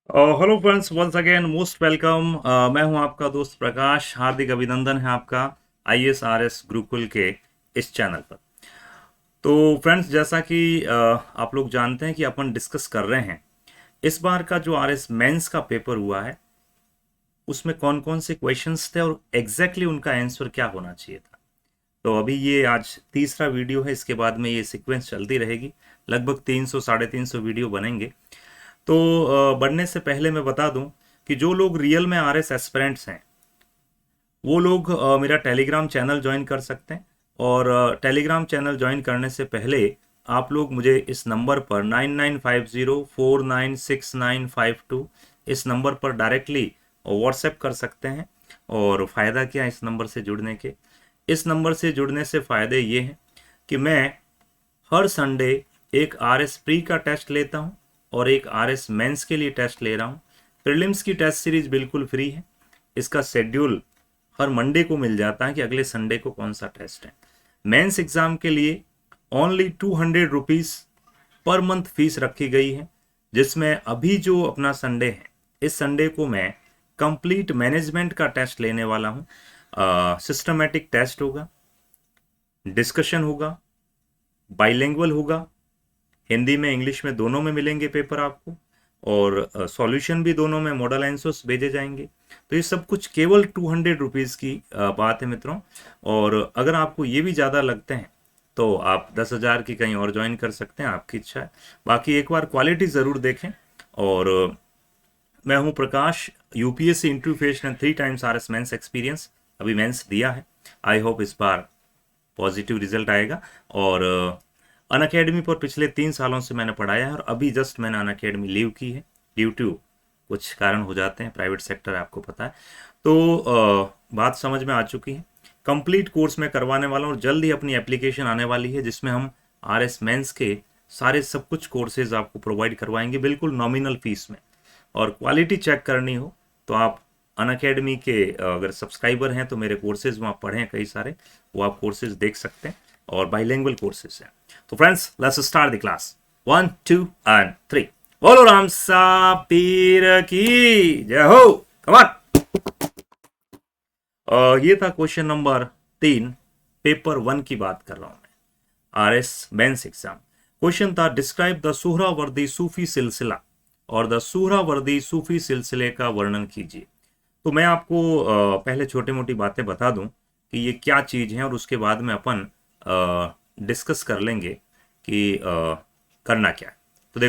Hello friends, once again most welcome. मैं हूं आपका दोस्त प्रकाश। हार्दिक अभिनंदन है आपका ISRS गुरुकुल के इस चैनल पर। तो फ्रेंड्स, जैसा कि आप लोग जानते हैं कि अपन डिस्कस कर रहे हैं इस बार का जो RS मेंस का पेपर हुआ है उसमें कौन कौन से क्वेश्चंस थे और एग्जैक्टली उनका आंसर क्या होना चाहिए था। तो अभी ये आज तीसरा वीडियो है, इसके बाद में ये सीक्वेंस चलती रहेगी। लगभग 300 350 वीडियो बनेंगे। तो बढ़ने से पहले मैं बता दूं कि जो लोग रियल में RS एस्पिरेंट्स हैं वो लोग मेरा टेलीग्राम चैनल ज्वाइन कर सकते हैं। और टेलीग्राम चैनल ज्वाइन करने से पहले आप लोग मुझे इस नंबर पर 9950496952 इस नंबर पर डायरेक्टली व्हाट्सएप कर सकते हैं। और फ़ायदा क्या है इस नंबर से जुड़ने के? इस नंबर से जुड़ने से फ़ायदे ये हैं कि मैं हर संडे एक RS प्री का टेस्ट लेता हूँ और एक RS मेंस के लिए टेस्ट ले रहा हूँ। प्रीलिम्स की टेस्ट सीरीज बिल्कुल फ्री है। इसका शेड्यूल हर मंडे को मिल जाता है कि अगले संडे को कौन सा टेस्ट है। मेंस एग्जाम के लिए only 200 rupees per month fees रखी गई है, जिसमें अभी जो अपना संडे है इस संडे को मैं कंप्लीट मैनेजमेंट का टेस्ट लेने वाला हूँ। सिस्टमेटिक टेस्ट होगा, डिस्कशन होगा, बाइलिंगुअल होगा, हिंदी में इंग्लिश में दोनों में मिलेंगे पेपर आपको। और सॉल्यूशन भी दोनों में मॉडल आंसर्स भेजे जाएंगे। तो ये सब कुछ केवल 200 रुपीज़ की बात है मित्रों। और अगर आपको ये भी ज़्यादा लगते हैं तो आप 10,000 की कहीं और ज्वाइन कर सकते हैं, आपकी इच्छा है। बाकी एक बार क्वालिटी ज़रूर देखें। और मैं हूं Prakash, UPSC interview face and 3 times RS mains experience. अभी मेंस दिया है, आई होप इस बार पॉजिटिव रिजल्ट आएगा। और अन अकेडमी पर पिछले 3 सालों से मैंने पढ़ाया है और अभी जस्ट मैंने अन अकेडमी लीव की है ड्यू टू कुछ कारण हो जाते हैं, प्राइवेट सेक्टर है आपको पता है। तो बात समझ में आ चुकी है। कंप्लीट कोर्स में करवाने वाला हूँ और जल्द ही अपनी एप्लीकेशन आने वाली है जिसमें हम RS मेंस के सारे सब कुछ कोर्सेज आपको प्रोवाइड करवाएंगे बिल्कुल नॉमिनल फीस में। और क्वालिटी चेक करनी हो तो आप अन अकेडमी के अगर सब्सक्राइबर हैं तो मेरे कोर्सेज वहाँ पढ़े हैं कई सारे, वो आप कोर्सेज देख सकते हैं और बाइलिंगुअल कोर्सेज हैं। तो friends, let's start the class. 1 2 and 3। बोलो राम सा पीर की जय हो। Come on. ये था क्वेश्चन नंबर 3, पेपर 1 की बात कर रहा हूं मैं, RS मेंस एग्जाम। क्वेश्चन था डिस्क्राइब द सुहरावर्दी सूफी सिलसिला और द सुहरावर्दी सूफी सिलसिले का वर्णन कीजिए। तो मैं आपको पहले छोटी मोटी बातें बता दूं कि ये क्या चीज़ है और उसके बाद में अपन डिस्कस कर लेंगे कि करना क्या है। तो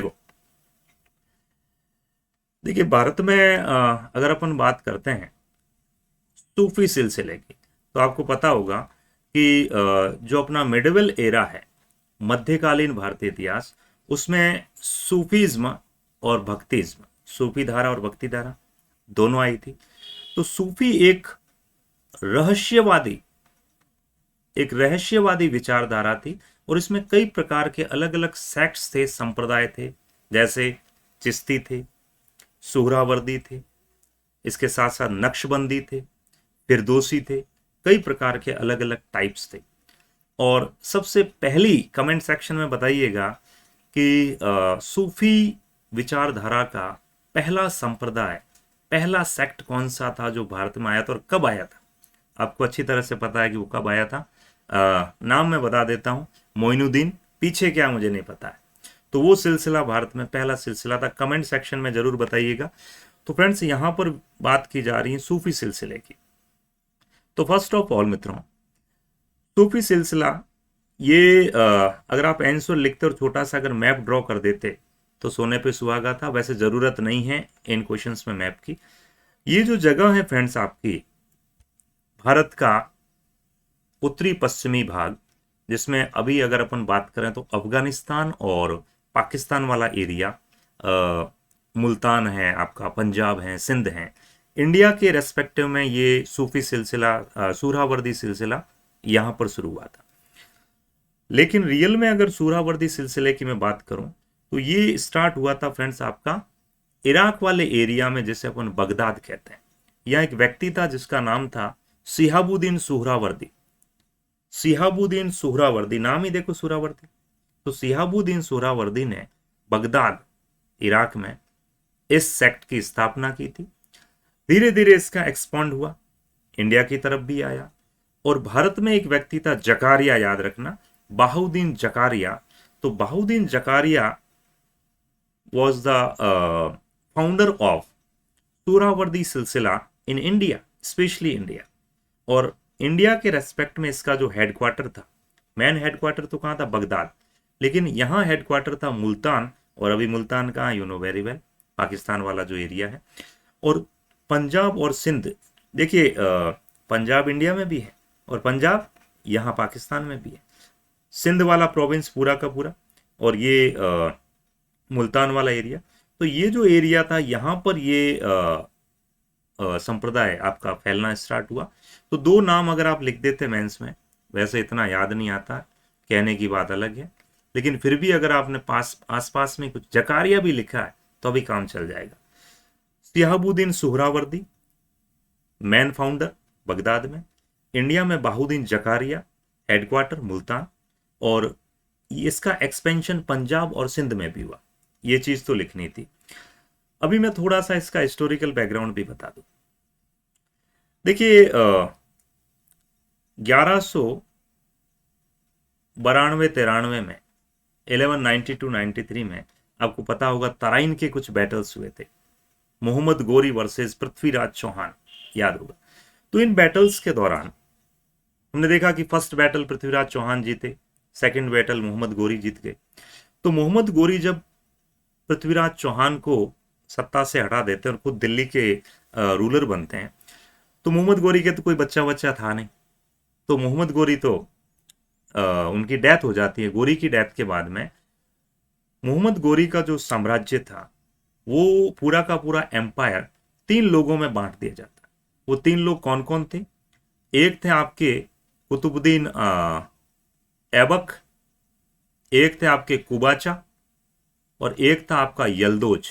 देखिए भारत में अगर अपन बात करते हैं सूफी सिलसिले की तो आपको पता होगा कि जो अपना मिडिवल एरा है, मध्यकालीन भारतीय इतिहास, उसमें सूफीज्म और भक्तिज्म, सूफी धारा और भक्ति धारा दोनों आई थी। तो सूफी रहस्यवादी एक रहस्यवादी विचारधारा थी और इसमें कई प्रकार के अलग अलग सेक्ट्स थे, संप्रदाय थे। जैसे चिश्ती थे, सुहरावर्दी थे, इसके साथ साथ नक्शबंदी थे, फिरदौसी थे, कई प्रकार के अलग अलग टाइप्स थे। और सबसे पहली कमेंट सेक्शन में बताइएगा कि सूफी विचारधारा का पहला संप्रदाय, पहला सेक्ट कौन सा था जो भारत में आया था और कब आया था। आपको अच्छी तरह से पता है कि वो कब आया था। नाम मैं बता देता हूँ, मोइनुद्दीन। पीछे क्या मुझे नहीं पता है। तो वो सिलसिला भारत में पहला सिलसिला था। कमेंट सेक्शन में जरूर बताइएगा। तो फ्रेंड्स, यहाँ पर बात की जा रही है सूफी सिलसिले की। तो फर्स्ट ऑफ ऑल मित्रों, सूफी सिलसिला ये अगर आप आंसर लिखते और छोटा सा अगर मैप ड्रॉ कर देते तो सोने पे सुहागा था। वैसे ज़रूरत नहीं है इन क्वेश्चंस में मैप की। ये जो जगह है फ्रेंड्स आपकी, भारत का उत्तरी पश्चिमी भाग, जिसमें अभी अगर अपन बात करें तो अफगानिस्तान और पाकिस्तान वाला एरिया, मुल्तान है आपका, पंजाब है, सिंध है, इंडिया के रेस्पेक्टिव में ये सूफी सिलसिला, सुहरावर्दी सिलसिला यहाँ पर शुरू हुआ था। लेकिन रियल में अगर सुहरावर्दी सिलसिले की मैं बात करूं तो ये स्टार्ट हुआ था फ्रेंड्स आपका इराक वाले एरिया में, जिसे अपन बगदाद कहते हैं। यहाँ एक व्यक्ति था जिसका नाम था सिहाबुद्दीन सुहरावर्दी। सिहाबुद्दीन सुहरावर्दी, नाम ही देखो सुहरावर्दी। तो सिहाबुद्दीन सुहरावर्दी ने बगदाद, इराक में इस सेक्ट की स्थापना की थी। धीरे धीरे इसका एक्सपांड हुआ, इंडिया की तरफ भी आया। और भारत में एक व्यक्ति था जकारिया, याद रखना, बहाउद्दीन जकारिया। तो Bahauddin Zakariya was the founder of Suhrawardi सिलसिला इन इंडिया, स्पेशली इंडिया। और इंडिया के रेस्पेक्ट में इसका जो हेडक्वार्टर था, मेन हेडक्वार्टर तो कहाँ था, बगदाद, लेकिन यहाँ हेडक्वार्टर था मुल्तान। और अभी मुल्तान कहाँ, you know very well, Pakistan वाला जो एरिया है। और पंजाब और सिंध, देखिए पंजाब इंडिया में भी है और पंजाब यहाँ पाकिस्तान में भी है। सिंध वाला प्रोविंस पूरा का पूरा, और ये मुल्तान वाला एरिया। तो ये जो एरिया था, यहाँ पर ये संप्रदाय आपका फैलना स्टार्ट हुआ। तो दो नाम अगर आप लिख देते मेंस में, वैसे इतना याद नहीं आता, कहने की बात अलग है, लेकिन फिर भी अगर आपने आसपास में कुछ जकारिया भी लिखा है तो अभी काम चल जाएगा। Shihabuddin Suhrawardi, main founder Baghdad में। इंडिया में बहाउद्दीन जकारिया, हेडक्वार्टर मुल्तान। और इसका एक्सपेंशन पंजाब और सिंध में भी हुआ। ये चीज तो लिखनी थी। अभी मैं थोड़ा सा इसका हिस्टोरिकल बैकग्राउंड भी बता दूं। देखिए 1192-93 में, 1192-93 में आपको पता होगा तराइन के कुछ बैटल्स हुए थे, मोहम्मद गोरी वर्सेस पृथ्वीराज चौहान, याद होगा। तो इन बैटल्स के दौरान हमने देखा कि फर्स्ट बैटल पृथ्वीराज चौहान जीते, सेकंड बैटल मोहम्मद गोरी जीत गए। तो मोहम्मद गोरी जब पृथ्वीराज चौहान को सत्ता से हटा देते हैं और खुद दिल्ली के रूलर बनते हैं, तो मोहम्मद गोरी के तो कोई बच्चा था नहीं। तो मोहम्मद गोरी तो उनकी डेथ हो जाती है। गोरी की डेथ के बाद में मोहम्मद गोरी का जो साम्राज्य था, वो पूरा का पूरा एम्पायर 3 लोगों में बांट दिया जाता है। वो 3 लोग कौन कौन थे? एक थे आपके कुतुबुद्दीन ऐबक, एक थे आपके कुबाचा, और एक था आपका यल्दोज,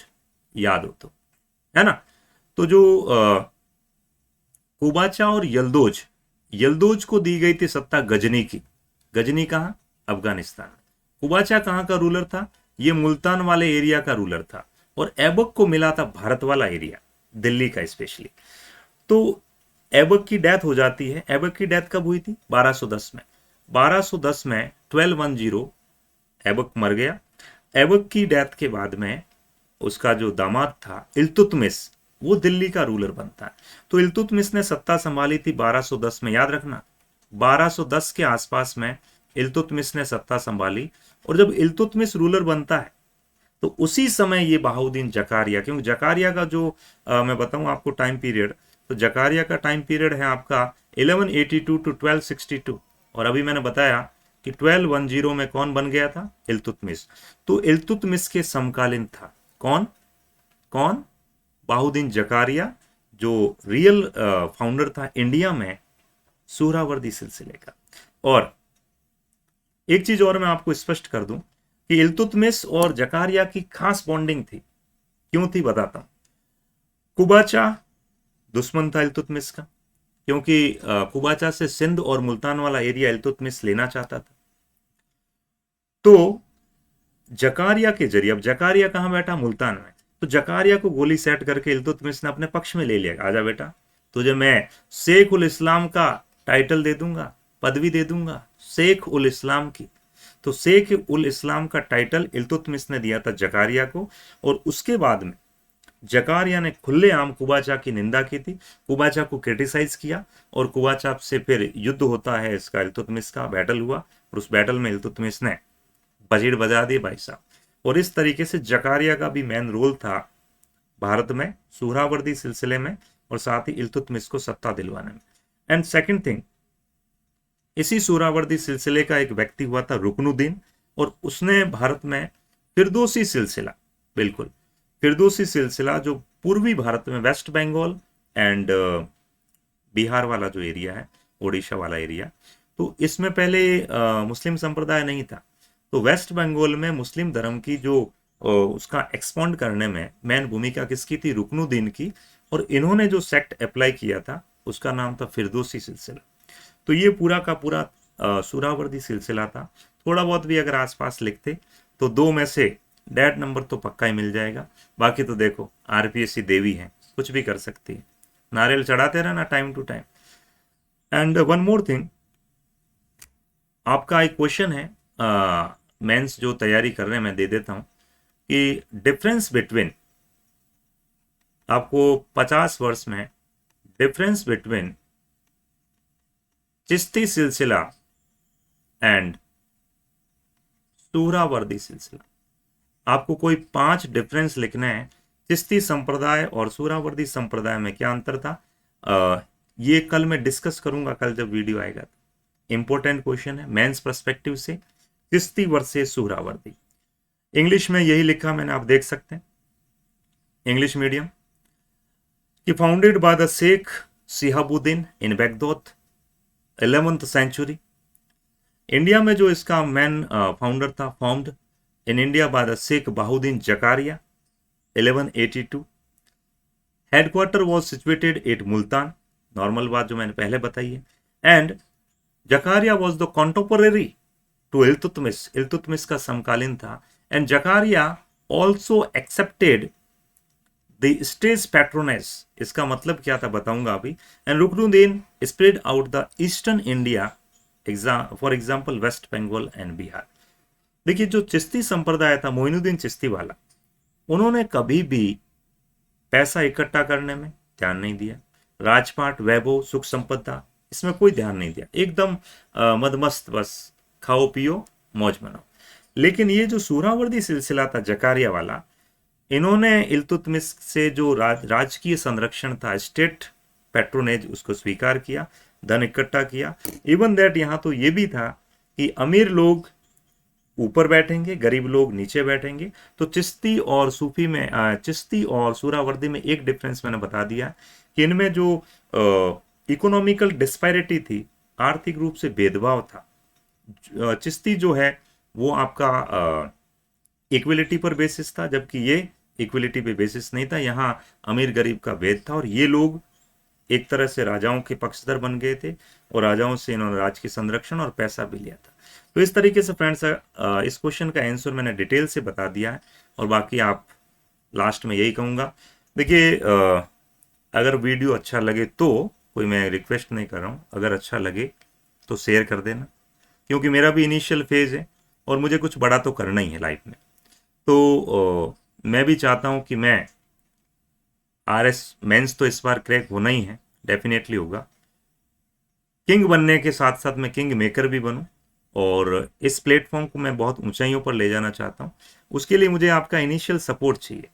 याद हो तो, है ना। तो जो कुबाचा और यल्दोज को दी गई थी सत्ता गजनी की। गजनी कहाँ? अफगानिस्तान। कुबाचा कहाँ का रूलर था? ये मुल्तान वाले एरिया का रूलर था। और ऐबक को मिला था भारत वाला एरिया, दिल्ली का स्पेशली। तो ऐबक की डेथ हो जाती है। ऐबक की डेथ कब हुई थी? 1210 में। 1210 में 1210 ऐबक मर गया। ऐबक की डेथ के बाद में उसका जो दामाद था इल्तुतमिश, वो दिल्ली का रूलर बनता है। तो इल्तुतमिश ने सत्ता संभाली थी 1210 में, याद रखना 1210 के आसपास में इल्तुतमिश ने सत्ता संभाली। और जब इल्तुतमिश रूलर बनता है तो उसी समय ये बहाउद्दीन जकारिया, क्योंकि जकारिया का जो मैं बताऊं आपको टाइम पीरियड, तो जकारिया का टाइम पीरियड है आपका 1182 टू 1262। और अभी मैंने बताया कि 1210 में कौन बन गया था? इल्तुतमिश। तो इल्तुतमिश के समकालीन था कौन? बहाउद्दीन जकारिया, जो रियल फाउंडर था इंडिया में सुहरावर्दी सिलसिले का। और एक चीज और मैं आपको स्पष्ट कर दूं कि इल्तुतमिश और जकारिया की खास बॉन्डिंग थी। क्यों थी बताता हूं। कुबाचा दुश्मन था इल्तुतमिश का, क्योंकि कुबाचा से सिंध और मुल्तान वाला एरिया इल्तुतमिश लेना चाहता था। तो जकारिया के जरिए, अब जकारिया कहां बैठा? मुल्तान में। तो जकारिया को गोली सेट करके इल्तुतमिश ने अपने पक्ष में ले लिया। आजा बेटा, तुझे मैं शेख उल इस्लाम का टाइटल दे दूंगा, पदवी दे दूंगा, शेख उल इस्लाम की। तो शेख उल इस्लाम का टाइटल इल्तुतमिश ने दिया था जकारिया को। और उसके बाद में जकारिया ने खुलेआम कुबाचा की निंदा की थी, कुबाचा को क्रिटिसाइज किया, और कुबाचा से फिर युद्ध होता है इसका, इल्तुतमिश का बैटल हुआ। और उस बैटल में इल्तुतमिश ने बजीर बजा दी भाई साहब। और इस तरीके से जकारिया का भी मेन रोल था भारत में सुहरावर्दी सिलसिले में, और साथ ही इल्तुतमिश को सत्ता दिलवाने में। एंड सेकंड थिंग, इसी सुहरावर्दी सिलसिले का एक व्यक्ति हुआ था रुकनुद्दीन, और उसने भारत में फिरदौसी सिलसिला, बिल्कुल फिरदौसी सिलसिला, जो पूर्वी भारत में वेस्ट बंगाल एंड बिहार वाला जो एरिया है, ओडिशा वाला एरिया, तो इसमें पहले मुस्लिम संप्रदाय नहीं था। तो वेस्ट बंगाल में मुस्लिम धर्म की जो उसका एक्सपांड करने में मेन भूमिका किसकी थी? रुकनुद्दीन की। और इन्होंने जो सेक्ट अप्लाई किया था उसका नाम था फिरदौसी सिलसिला। तो ये पूरा का पूरा सुहरावर्दी सिलसिला था। थोड़ा बहुत भी अगर आसपास लिखते तो 2 में से डैट नंबर तो पक्का ही मिल जाएगा। बाकी तो देखो आरपीएससी देवी है, कुछ भी कर सकती है, नारियल चढ़ाते रहना time to time. And one more thing, आपका एक क्वेश्चन है मेंस जो तैयारी कर रहे हैं, मैं दे देता हूं कि डिफरेंस बिटवीन, आपको 50 वर्ष में डिफरेंस बिटवीन चिश्ती सिलसिला एंड सूहरावर्दी सिलसिला, आपको कोई 5 डिफरेंस लिखना है। चिश्ती संप्रदाय और सूहरावर्दी संप्रदाय में क्या अंतर था, ये कल मैं डिस्कस करूंगा, कल जब वीडियो आएगा। इंपॉर्टेंट क्वेश्चन है मेंस पर्सपेक्टिव से, चिश्ती वर्सेस सूहरावर्दी। इंग्लिश में यही लिखा मैंने, आप देख सकते हैं इंग्लिश मीडियम, कि फाउंडेड बाय द शेख Shihabuddin in Baghdad 11th century. India में जो इसका मेन फाउंडर था, found in India by the शेख Bahauddin Zakariya 1182। Headquarter was situated at Multan, normal बात जो मैंने पहले बताई है। And Zakariya was the contemporary to Iltutmish, Iltutmish का समकालीन था। And Zakariya also accepted the state patronage, इसका मतलब क्या था बताऊंगा अभी। And Ruknuddin spread out the eastern India, for example West Bengal and Bihar. देखिए जो चिश्ती संप्रदाय था, मोइनुद्दीन चिश्ती वाला, उन्होंने कभी भी पैसा इकट्ठा करने में ध्यान नहीं दिया, राजपाट वैभव सुख संपदा इसमें कोई ध्यान नहीं दिया, एकदम मदमस्त, बस खाओ पियो मौज मनाओ। लेकिन ये जो सूहरावर्दी सिलसिला था जकारिया वाला, इन्होंने इल्तुतमिश से जो राजकीय संरक्षण था, स्टेट पैट्रोनेज, उसको स्वीकार किया, धन इकट्ठा किया। इवन दैट यहाँ तो ये भी था कि अमीर लोग ऊपर बैठेंगे, गरीब लोग नीचे बैठेंगे। तो चिश्ती और सूफी में, चिश्ती और सूहरावर्दी में एक डिफरेंस मैंने बता दिया कि इनमें जो इकोनॉमिकल डिस्पैरिटी थी, आर्थिक रूप से भेदभाव था। चिश्ती जो है वो आपका इक्वलिटी पर बेसिस था, जबकि ये इक्वलिटी पे बेसिस नहीं था। यहाँ अमीर गरीब का भेद था, और ये लोग एक तरह से राजाओं के पक्षधर बन गए थे, और राजाओं से इन्होंने राज की संरक्षण और पैसा भी लिया था। तो इस तरीके से फ्रेंड्स इस क्वेश्चन का आंसर मैंने डिटेल से बता दिया है। और बाकी आप लास्ट में यही कहूँगा, देखिए अगर वीडियो अच्छा लगे तो, कोई मैं रिक्वेस्ट नहीं कर रहा हूँ, अगर अच्छा लगे तो शेयर कर देना, क्योंकि मेरा भी इनिशियल फेज है और मुझे कुछ बड़ा तो करना ही है लाइफ में। तो मैं भी चाहता हूँ कि मैं RS मेंस तो इस बार क्रैक होना ही है, डेफिनेटली होगा। किंग बनने के साथ साथ मैं किंग मेकर भी बनूं, और इस प्लेटफॉर्म को मैं बहुत ऊंचाइयों पर ले जाना चाहता हूं। उसके लिए मुझे आपका इनिशियल सपोर्ट चाहिए,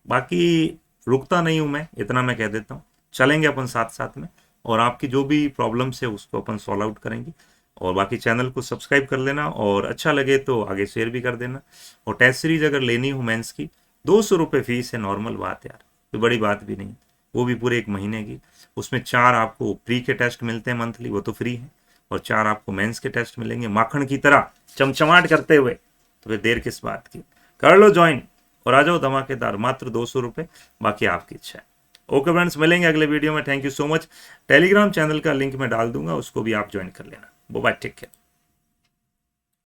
बाकी रुकता नहीं हूं मैं, इतना मैं कह देता हूं। चलेंगे अपन साथ साथ में, और आपकी जो भी प्रॉब्लम्स है उसको अपन सॉल्व आउट करेंगे। और बाकी चैनल को सब्सक्राइब कर लेना, और अच्छा लगे तो आगे शेयर भी कर देना। और टेस्ट सीरीज अगर लेनी हो मेंस की, 200 रुपये फीस है, नॉर्मल बात यार, कोई बड़ी बात भी नहीं, वो भी पूरे 1 महीने की। उसमें 4 आपको प्री के टेस्ट मिलते हैं मंथली, वो तो फ्री है, और 4 आपको मेंस के टेस्ट मिलेंगे माखन की तरह चमचमाट करते हुए। तो फिर देर किस बात की, कर लो ज्वाइन और आ जाओ धमाकेदार, मात्र 200 रुपये, बाकी आपकी इच्छा है। ओके फ्रेंड्स, मिलेंगे अगले वीडियो में। Thank you so much. Telegram channel का लिंक मैं डाल दूंगा, उसको भी आप ज्वाइन कर लेना। Bye, take care.